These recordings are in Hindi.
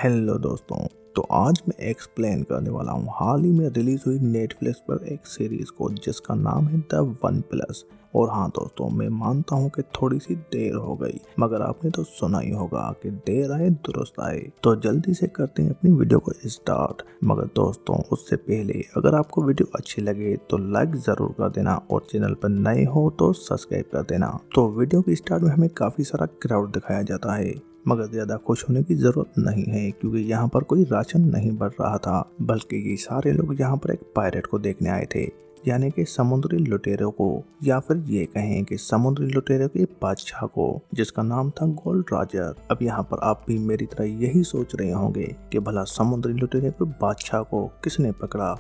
हेलो दोस्तों। तो आज मैं एक्सप्लेन करने वाला हूँ हाल ही में रिलीज हुई नेटफ्लिक्स पर एक सीरीज को जिसका नाम है द वन प्लस। और हाँ दोस्तों, मैं मानता हूँ कि थोड़ी सी देर हो गई, मगर आपने तो सुना ही होगा कि देर आए दुरुस्त आए। तो जल्दी से करते हैं अपनी वीडियो को स्टार्ट। मगर दोस्तों, उससे पहले अगर आपको वीडियो अच्छी लगे तो लाइक जरूर कर देना और चैनल पर नए हो तो सब्सक्राइब कर देना। तो वीडियो के स्टार्ट में हमें काफी सारा क्राउड दिखाया जाता है, मगर ज्यादा खुश होने की जरूरत नहीं है क्योंकि यहाँ पर कोई राशन नहीं बढ़ रहा था, बल्कि ये सारे लोग यहाँ पर एक पायरेट को देखने आए थे, यानी कि समुद्री लुटेरों को, या फिर ये कहें कि समुद्री लुटेरों के बादशाह को, जिसका नाम था गोल्ड रॉजर। अब यहाँ पर आप भी मेरी तरह यही सोच रहे होंगे कि भला समुद्री लुटेरों के बादशाह को किसने पकड़ा।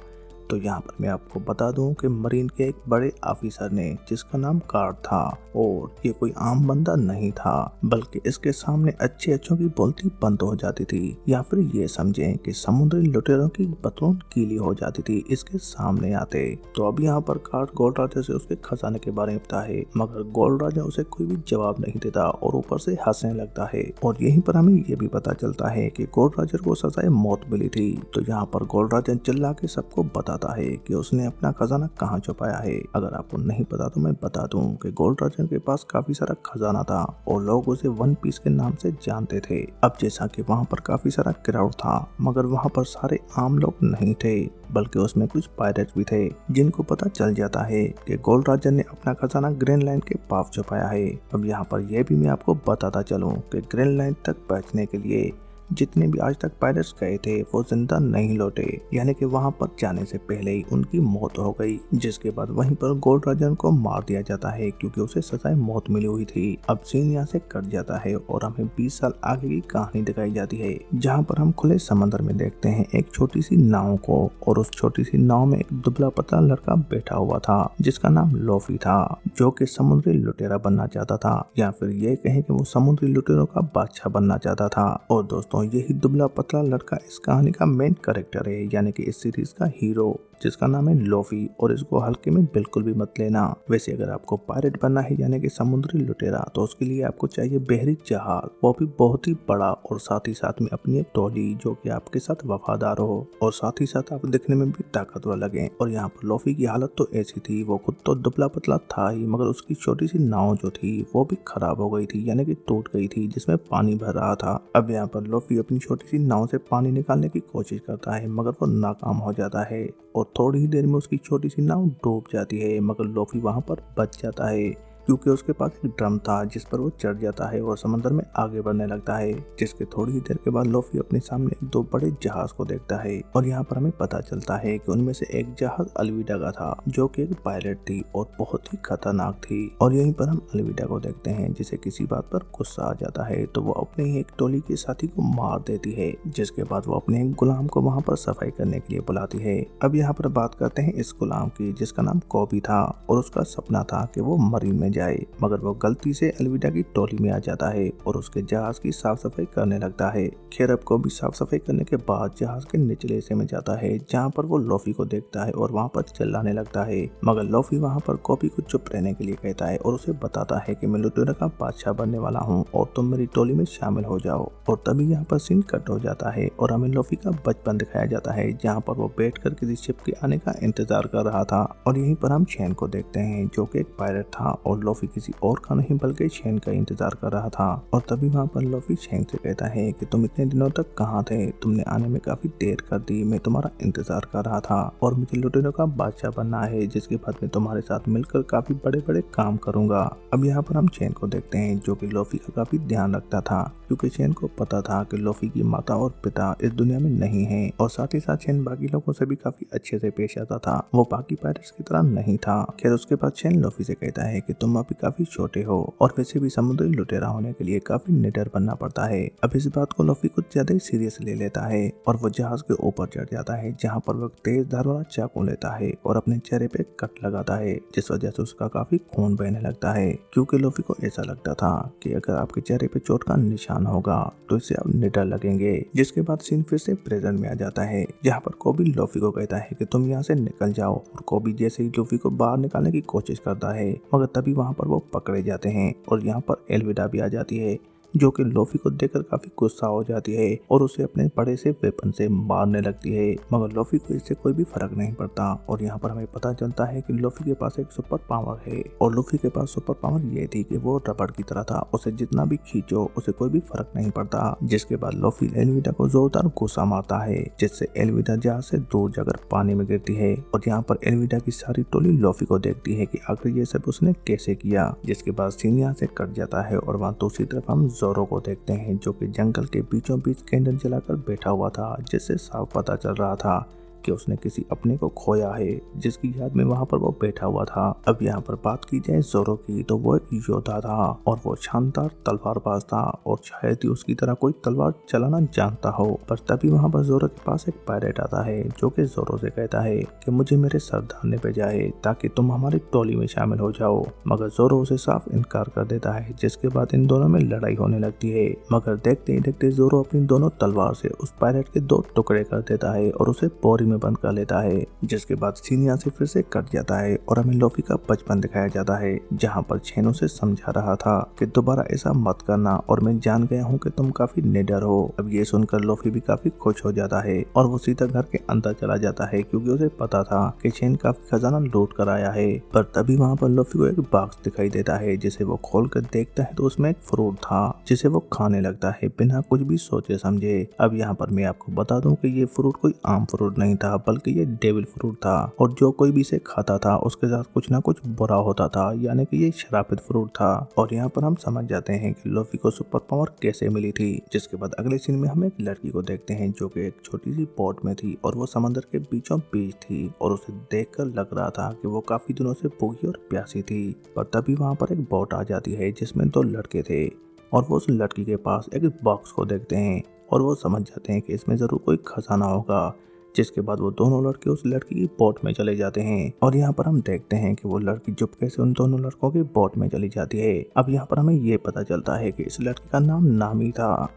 तो यहाँ पर मैं आपको बता दूं कि मरीन के एक बड़े ऑफिसर ने, जिसका नाम कार्ड था, और ये कोई आम बंदा नहीं था, बल्कि इसके सामने अच्छे अच्छों की बोलती बंद हो जाती थी, या फिर ये समझें कि समुद्री लुटेरों की बतून गीली हो जाती थी इसके सामने आते। तो अब यहाँ पर कार्ड गोल्ड राजा से उसके खजाने के बारे में बताता है, मगर गोल्ड राजा उसे कोई भी जवाब नहीं देता और ऊपर से हंसने लगता है। और यहीं पर हमें ये भी पता चलता है कि गोल्ड राजा को सजाए मौत मिली थी। तो यहाँ पर गोल्ड राजा चिल्ला के सबको बताता है कि उसने अपना खजाना कहाँ छुपाया है। अगर आपको नहीं पता तो मैं बता दूं कि गोल्ड रॉजर के पास काफी सारा खजाना था और लोग उसे वन पीस के नाम से जानते थे। अब जैसा कि वहाँ पर काफी सारा क्राउड था, मगर वहाँ पर सारे आम लोग नहीं थे, बल्कि उसमें कुछ पायरेट्स भी थे, जिनको पता चल जाता है कि गोल्ड रॉजर ने अपना खजाना ग्रीन लाइन के पास छुपाया है। अब यहाँ पर यह भी मैं आपको बताता चलूं कि ग्रीन लाइन तक पहुँचने के लिए जितने भी आज तक पायरेट्स गए थे वो जिंदा नहीं लौटे, यानी कि वहां पर जाने से पहले ही उनकी मौत हो गई, जिसके बाद वहीं पर गोल्ड रॉजर को मार दिया जाता है क्योंकि उसे सजाए मौत मिली हुई थी। अब सीन यहाँ से कट जाता है और हमें 20 साल आगे की कहानी दिखाई जाती है, जहाँ पर हम खुले समंदर में देखते हैं एक छोटी सी नाव को, और उस छोटी सी नाव में एक दुबला पतला लड़का बैठा हुआ था जिसका नाम लोफी था, जो कि समुद्री लुटेरा बनना चाहता था, या फिर ये कहें कि वो समुद्री लुटेरों का बादशाह बनना चाहता था। और दोस्तों, यही दुबला पतला लड़का इस कहानी का मेन कैरेक्टर है, यानी कि इस सीरीज का हीरो, जिसका नाम है लोफी। और इसको हल्के में बिल्कुल भी मत लेना। वैसे अगर आपको पायरेट बनना है यानी कि समुद्री लुटेरा, तो उसके लिए आपको चाहिए बहरी जहाज, वो भी बहुत ही बड़ा, और साथ ही साथ में अपनी एक टोली जो कि आपके साथ वफादार हो और साथ ही साथ आप दिखने में भी ताकतवर लगे। और यहाँ पर लोफी की हालत तो ऐसी थी, वो खुद तो दुबला पतला था ही, मगर उसकी छोटी सी नाव जो थी वो भी खराब हो गई थी, यानी कि टूट गई थी, जिसमें पानी भर रहा था। अब यहाँ पर लोफी अपनी छोटी सी नाव से पानी निकालने की कोशिश करता है, मगर वो नाकाम हो जाता है और थोड़ी ही देर में उसकी छोटी सी नाव डूब जाती है। मगर लोफी वहां पर बच जाता है क्योंकि उसके पास एक ड्रम था जिस पर वो चढ़ जाता है और समंदर में आगे बढ़ने लगता है, जिसके थोड़ी ही देर के बाद लोफी अपने सामने दो बड़े जहाज को देखता है। और यहाँ पर हमें पता चलता है कि उनमें से एक जहाज अलविदा का था, जो कि एक पायलट थी और बहुत ही खतरनाक थी। और यहीं पर हम अलविदा को देखते हैं, जिसे किसी बात पर गुस्सा आ जाता है तो वो अपने ही एक टोली के साथी को मार देती है, जिसके बाद वो अपने गुलाम को वहाँ पर सफाई करने के लिए बुलाती है। अब यहाँ पर बात करते हैं इस गुलाम की, जिसका नाम कॉबी था, और उसका सपना था कि वो मरीन में जाए, मगर वो गलती से अलविदा की टोली में आ जाता है और उसके जहाज की साफ सफाई करने लगता है। खैर, अब को भी साफ सफाई करने के बाद जहाज के निचले हिस्से में जाता है, जहाँ पर वो लोफी को देखता है और वहाँ पर चिल्लाने लगता है, मगर लोफी वहाँ पर कॉबी को चुप रहने के लिए कहता है और उसे बताता है कि मैं लुटेरा का बादशाह बनने वाला हूँ और तुम मेरी टोली में शामिल हो जाओ। और तभी यहाँ पर सीन कट हो जाता है और हमें लोफी का बचपन दिखाया जाता है, जहाँ पर वो बैठ कर किसी शिप के आने का इंतजार कर रहा था। और यहीं पर हम चैन को देखते हैं, जो कि एक पायलट था और लोफी किसी और का नहीं बल्कि चैन का इंतजार कर रहा था। और तभी वहाँ पर लोफी चैन से कहता है कि तुम इतने दिनों तक कहाँ थे, तुमने आने में काफी देर कर दी, मैं तुम्हारा इंतजार कर रहा था और मुझे लुटेरों का बादशाह बनना है, जिसके बाद मैं तुम्हारे साथ मिलकर काफी बड़े बड़े काम करूंगा। अब यहाँ पर हम चैन को देखते हैं, जो कि लोफी का काफी ध्यान रखता था, क्योंकि चैन को पता था कि लोफी की माता और पिता इस दुनिया में नहीं है, और साथ ही साथ चैन बाकी लोगों से भी काफी अच्छे से पेश आता था, वो बाकी पायरेट्स की तरह नहीं था। खैर, उसके बाद चैन लोफी से कहता है कि तुम अभी काफी छोटे हो और वैसे भी समुद्री लुटेरा होने के लिए काफी निडर बनना पड़ता है। अब इस बात को लोफी कुछ ज्यादा ही सीरियस ले लेता है और वो जहाज के ऊपर चढ़ जाता है, जहाँ पर वो तेज धार वाला चाकू लेता है और अपने चेहरे पे कट लगाता है, जिस वजह से उसका काफी खून बहने लगता है, क्योंकि लोफी को ऐसा लगता था कि अगर आपके चेहरे पे चोट का निशान होगा तो इससे आप निडर लगेंगे। जिसके बाद सीन फिर से प्रेजेंट में आ जाता है, जहाँ पर कॉबी लोफी को कहता है कि तुम यहाँ से निकल जाओ, और कॉबी जैसे ही लोफी को बाहर निकालने की कोशिश करता है, मगर तभी वहाँ पर वो पकड़े जाते हैं और यहाँ पर अलविदा भी आ जाती है, जो कि लूफी को देखकर काफी गुस्सा हो जाती है और उसे अपने बड़े से वेपन से मारने लगती है, मगर लूफी को इससे कोई भी फर्क नहीं पड़ता। और यहाँ पर हमें पता चलता है कि लूफी के पास एक सुपर पावर है और लूफी के पास सुपर पावर ये थी कि वो रबड़ की तरह था, उसे जितना भी खींचो उसे कोई भी फर्क नहीं पड़ता। जिसके बाद लूफी एलविडा को जोरदार गुस्सा मारता है, जिससे एलविडा जहाज से दूर जाकर पानी में गिरती है। और यहाँ पर एलविडा की सारी टोली लूफी को देखती है कि आखिर ये सब उसने कैसे किया। जिसके बाद सीन यहाँ से कट जाता है और वहाँ दूसरी तरफ हम जोरो को देखते हैं, जो कि जंगल के बीचों बीच कैंडल जलाकर बैठा हुआ था, जिससे साफ पता चल रहा था कि उसने किसी अपने को खोया है, जिसकी याद में वहाँ पर वो बैठा हुआ था। अब यहाँ पर बात की जाए जोरो की, तो वो एक योद्धा था और वो शानदार तलवारबाज था और शायद ही उसकी तरह कोई तलवार चलाना जानता हो। पर तभी वहाँ पर जोरो के पास एक पायरेट आता है, जो कि जोरो से कहता है कि मुझे मेरे सरदार पे जाए ताकि तुम हमारी टोली में शामिल हो जाओ, मगर जोरो उसे साफ इनकार कर देता है। जिसके बाद इन दोनों में लड़ाई होने लगती है, मगर देखते ही देखते जोरो अपनी दोनों तलवार से उस पायरेट के 2 टुकड़े कर देता है और उसे बोरी बंद कर लेता है। जिसके बाद सीन यहाँ से फिर से कट जाता है और हमें लूफी का बचपन दिखाया जाता है, जहाँ पर चेन उसे समझा रहा था कि दोबारा ऐसा मत करना और मैं जान गया हूँ कि तुम काफी निडर हो। अब ये सुनकर लूफी भी काफी खुश हो जाता है और वो सीधा घर के अंदर चला जाता है, क्योंकि उसे पता था कि चेन काफी खजाना लूट कर आया है। पर तभी वहाँ पर लूफी को एक बॉक्स दिखाई देता है, जिसे वो खोल कर देखता है तो उसमें एक फ्रूट था, जिसे वो खाने लगता है बिना कुछ भी सोचे समझे। अब यहाँ पर मैं आपको बता दूं कि ये फ्रूट कोई आम फ्रूट नहीं था, बल्कि ये डेविल फ्रूट था और जो कोई भी इसे खाता था उसके साथ कुछ ना कुछ बुरा होता था, यानी कि ये श्रापित फ्रूट था। और यहाँ पर हम समझ जाते हैं कि लूफी को सुपर पावर कैसे मिली थी। जिसके बाद अगले सीन में हम एक लड़की को देखते हैं, जो कि एक छोटी सी बोट में थी और वो समंदर के बीचों बीच थी और उसे देखकर लग रहा था कि वो काफी दिनों से भूखी और प्यासी थी। पर तभी वहाँ पर एक बोट आ जाती है जिसमें 2 लड़के थे और वो उस लड़की के पास एक बॉक्स को देखते हैं और वो समझ जाते हैं कि इसमें जरूर कोई खजाना होगा। जिसके बाद वो दोनों लड़के उस लड़की की बोट में चले जाते हैं और यहाँ पर हम देखते हैं कि वो लड़की चुपके से उन दोनों लड़कों की बोट में चली जाती है। अब यहाँ पर हमें ये पता चलता है कि इस लड़की का नाम नामी था,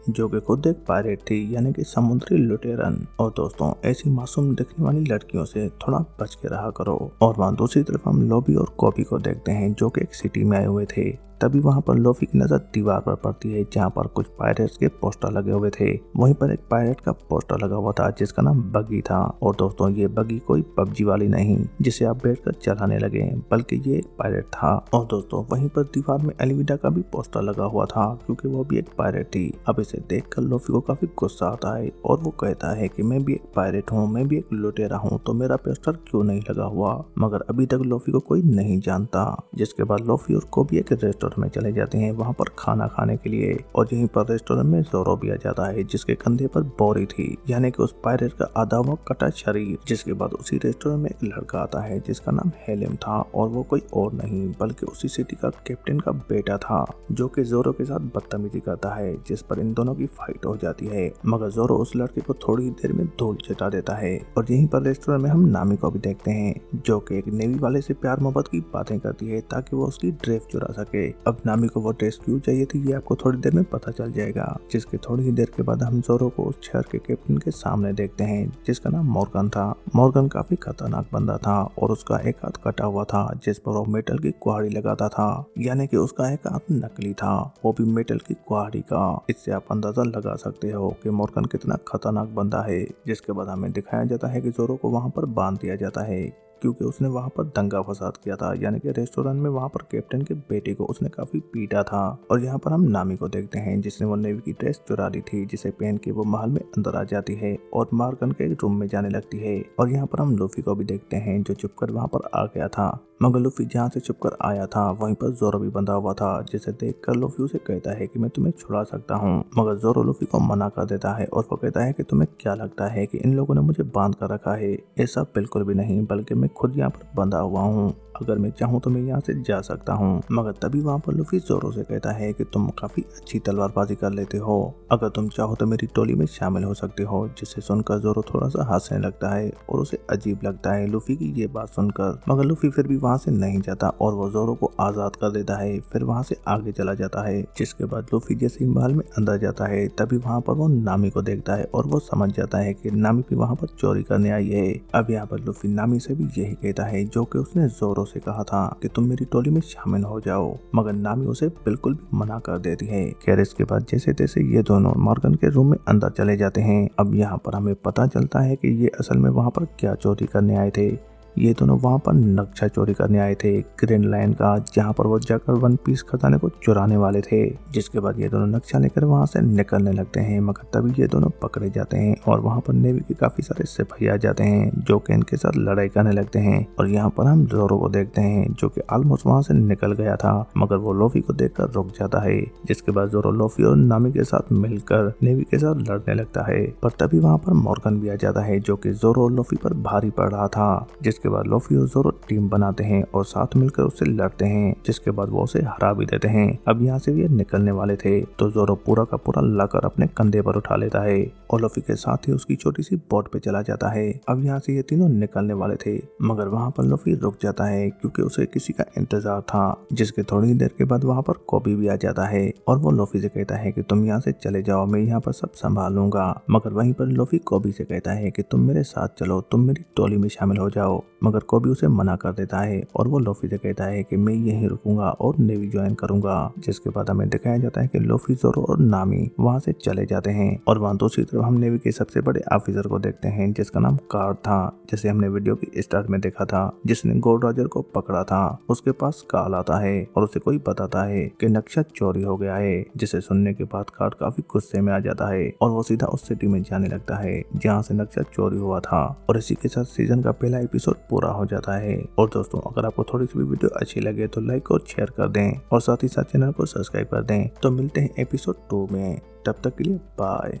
जो कि खुद एक पायरेट थी, यानी कि समुद्री लुटेरन। और दोस्तों, ऐसी मासूम दिखने वाली लड़कियों से थोड़ा बच के रहा करो। और वहाँ दूसरी तरफ हम लॉबी और कॉपी को देखते हैं, जो कि एक सिटी में आए हुए थे। तभी वहाँ पर लूफी की नजर दीवार पर पड़ती है, जहाँ पर कुछ पायरेट्स के पोस्टर लगे हुए थे। वहीं पर एक पायरेट का पोस्टर लगा हुआ था जिसका नाम बगी था। और दोस्तों, ये बगी कोई पबजी वाली नहीं जिसे आप बैठकर चलाने लगे, बल्कि ये एक पायरेट था। और दोस्तों, वहीं पर दीवार में एलविडा का भी पोस्टर लगा हुआ था, क्योंकि वो भी एक पायरेट थी। अब इसे देखकर लूफी को काफी गुस्सा आता है और वो कहता है कि मैं भी एक पायरेट हूँ, मैं भी एक लुटेरा हूँ, तो मेरा पोस्टर क्यों नहीं लगा हुआ। मगर अभी तक लूफी को कोई नहीं जानता। जिसके बाद लूफी और को भी एक रेस्टोरेंट में चले जाते हैं वहां पर खाना खाने के लिए। और यहीं पर रेस्टोरेंट में जोरो भी आ जाता है, जिसके कंधे पर बोरी थी, यानी कि उस पायरेट का आधा हुआ कटा शरीर। जिसके बाद उसी रेस्टोरेंट में एक लड़का आता है जिसका नाम हेलेम था और वो कोई और नहीं बल्कि उसी सिटी का कैप्टन का बेटा था, जो कि जोरो के साथ बदतमीजी करता है, जिस पर इन दोनों की फाइट हो जाती है। मगर जोरो उस लड़के को थोड़ी देर में धूल चटा देता है। और यहीं पर रेस्टोरेंट में हम नामी को भी देखते हैं, जो कि एक नेवी वाले से प्यार मोहब्बत की बातें करती है ताकि वो उसकी ड्रेस चुरा सके। अब नामी को वो ड्रेस क्यों चाहिए थी ये आपको थोड़ी देर में पता चल जाएगा। जिसके थोड़ी ही देर के बाद हम जोरो को उस शहर के कैप्टन के सामने देखते हैं, जिसका नाम मॉर्गन था। मॉर्गन काफी खतरनाक बंदा था और उसका एक हाथ कटा हुआ था, जिस पर वो मेटल की कुहाड़ी लगाता था, यानी कि उसका एक हाथ नकली था, वो भी मेटल की कुहाड़ी का। इससे आप अंदाजा लगा सकते हो कि मॉर्गन कितना खतरनाक बंदा है। जिसके बाद हमें दिखाया जाता है कि जोरो को वहाँ पर बांध दिया जाता है, क्योंकि उसने वहाँ पर दंगा फसाद किया था, यानी कि रेस्टोरेंट में वहाँ पर कैप्टन के बेटे को उसने काफी पीटा था। और यहाँ पर हम नामी को देखते हैं, जिसने वो नेवी की ड्रेस चुरा ली थी, जिसे पहन के वो महल में अंदर आ जाती है और मॉर्गन के रूम में जाने लगती है। और यहाँ पर हम लूफी को भी देखते हैं, जो छुपकर वहाँ पर आ गया था। मगर लूफी जहाँ से छुपकर आया था वहीं पर जोरो भी बंधा हुआ था, जिसे देखकर लूफी उसे कहता है कि मैं तुम्हें छुड़ा सकता हूँ। मगर जोरो लूफी को मना कर देता है और वो कहता है कि तुम्हें क्या लगता है कि इन लोगों ने मुझे बांध कर रखा है। ऐसा बिल्कुल भी नहीं, बल्कि मैं खुद यहाँ पर बंधा हुआ हूँ, अगर मैं चाहूँ तो मैं यहाँ से जा सकता हूँ। मगर तभी वहाँ पर लूफी जोरो से कहता है कि तुम काफी अच्छी तलवारबाजी कर लेते हो, अगर तुम चाहो तो मेरी टोली में शामिल हो सकते हो। जिसे सुनकर जोरो थोड़ा सा हंसने लगता है और उसे अजीब लगता है लूफी की ये बात सुनकर। मगर लूफी फिर भी वहाँ से नहीं जाता और वो जोरो को आजाद कर देता है, फिर वहाँ से आगे चला जाता है। जिसके बाद लूफी जैसे ही महल में अंदर जाता है तभी वहाँ पर वो नामी को देखता है और वो समझ जाता है कि नामी भी वहाँ पर चोरी करने आई है। अब यहाँ पर लूफी नामी से भी यही कहता है जो कि उसने जोरो से कहा था कि तुम मेरी टोली में शामिल हो जाओ, मगर नामी उसे बिल्कुल भी मना कर देती है। खैर इसके बाद जैसे तैसे ये दोनों मॉर्गन के रूम में अंदर चले जाते हैं। अब यहाँ पर हमें पता चलता है कि ये असल में वहाँ पर क्या चोरी करने आए थे। ये दोनों वहाँ पर नक्शा चोरी करने आए थे ग्रीन लाइन का, जहाँ पर वो जाकर वन पीस खजाने को चुराने वाले थे। जिसके बाद ये दोनों नक्शा लेकर वहाँ से निकलने लगते हैं, मगर तभी ये दोनों पकड़े जाते हैं और वहाँ पर नेवी के काफी सारे सिपाही आ जाते हैं जो कि इनके साथ लड़ाई करने लगते हैं। और यहाँ पर हम जोरो को देखते हैं जो कि ऑलमोस्ट वहाँ से निकल गया था, मगर वो लोफी को देखकर रुक जाता है। जिसके बाद जोरो लोफी और नामी के साथ मिलकर नेवी के साथ लड़ने लगता है। पर तभी वहाँ पर मॉर्गन भी आ जाता है जो कि जोरो और लोफी पर भारी पड़ रहा था। जिसके बाद लोफी और जोरो टीम बनाते हैं और साथ मिलकर उससे लड़ते हैं, जिसके बाद वो उसे हरा भी देते हैं। अब यहाँ से ये निकलने वाले थे तो जोरो पूरा का पूरा लाकर अपने कंधे पर उठा लेता है और लोफी के साथ ही उसकी छोटी सी बोट पे चला जाता है। अब यहाँ से ये तीनों निकलने वाले थे, मगर वहाँ पर लोफी रुक जाता है क्योंकि उसे किसी का इंतजार था। जिसके थोड़ी देर के बाद वहाँ पर कोबी भी आ जाता है और वो लोफी से कहता है कि तुम यहाँ से चले जाओ, मैं यहाँ पर सब संभालूंगा। मगर वहीं पर लोफी कोबी से कहता है कि तुम मेरे साथ चलो, तुम मेरी टोली में शामिल हो जाओ। मगर कोबी उसे मना कर देता है और वो लोफी से कहता है कि मैं यहीं रुकूंगा और नेवी ज्वाइन करूंगा। जिसके बाद हमें दिखाया जाता है कि लोफी, जोरो और नामी वहाँ से चले जाते हैं और वहाँ दूसरी तरफ हम नेवी के सबसे बड़े ऑफिसर को देखते हैं जिसका नाम कार्ड था, जैसे हमने वीडियो की स्टार्ट में देखा था, जिसने गोल्ड रॉजर को पकड़ा था। उसके पास कॉल आता है और उसे कोई बताता है कि नक्शा चोरी हो गया है, जिसे सुनने के बाद कार्ड काफी गुस्से में आ जाता है और वो सीधा उस सिटी में जाने लगता है जहाँ से नक्शा चोरी हुआ था। और इसी के साथ सीजन का पहला एपिसोड पूरा हो जाता है। और दोस्तों अगर आपको थोड़ी सी भी वीडियो अच्छी लगे तो लाइक और शेयर कर दें और साथ ही साथ चैनल को सब्सक्राइब कर दें। तो मिलते हैं एपिसोड 2 में, तब तक के लिए बाय।